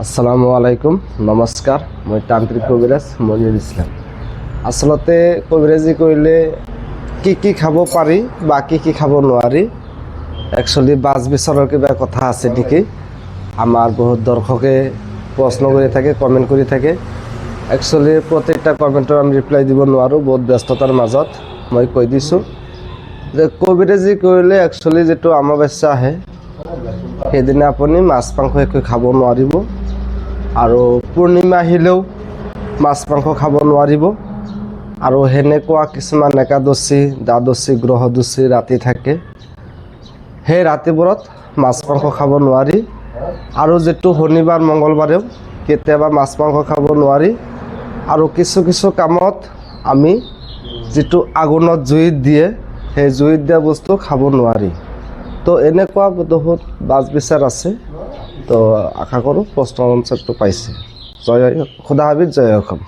আসসালামু আলাইকুম, নমস্কাৰ। মই তান্ত্ৰিক কবিৰাজ মনিৰুল ইছলাম। আচলতে কবিৰাজি কৰিলে কি খাব পাৰি বা কি খাব নোৱাৰি, একচুৱেলি বাছ বিচাৰৰ কিবা কথা আছে নেকি? আমাৰ বহুত দৰ্শকে প্ৰশ্ন কৰি থাকে, কমেণ্ট কৰি থাকে। একচুৱেলি প্ৰত্যেকটা কমেণ্টৰ আমি ৰিপ্লাই দিব নোৱাৰোঁ, বহুত ব্যস্ততাৰ মাজত। মই কৈ দিছোঁ যে কবিৰাজি কৰিলে একচুৱেলি যিটো অমাৱস্যা আহে, সেইদিনা আপুনি মাছ মাংস একো খাব নোৱাৰিব, আৰু পূৰ্ণিমা আহিলেও মাছ মাংস খাব নোৱাৰিব। আৰু সেনেকুৱা কিছুমান একাদশী, দ্বাদশী, গ্ৰহদশী ৰাতি থাকে, সেই ৰাতিবোৰত মাছ মাংস খাব নোৱাৰি। আৰু যিটো শনিবাৰ মঙ্গলবাৰেও কেতিয়াবা মাছ মাংস খাব নোৱাৰি। আৰু কিছু কামত আমি যিটো আগুনত জুইত দিয়ে, সেই জুইত দিয়া বস্তু খাব নোৱাৰি। তো এনেকুৱা বহুত বাছ বিচাৰ আছে। তো আশা কৰোঁ প্ৰশ্ন আনচাৰটো পাইছে। জয় খুদা হাফিজ, জয় অসম।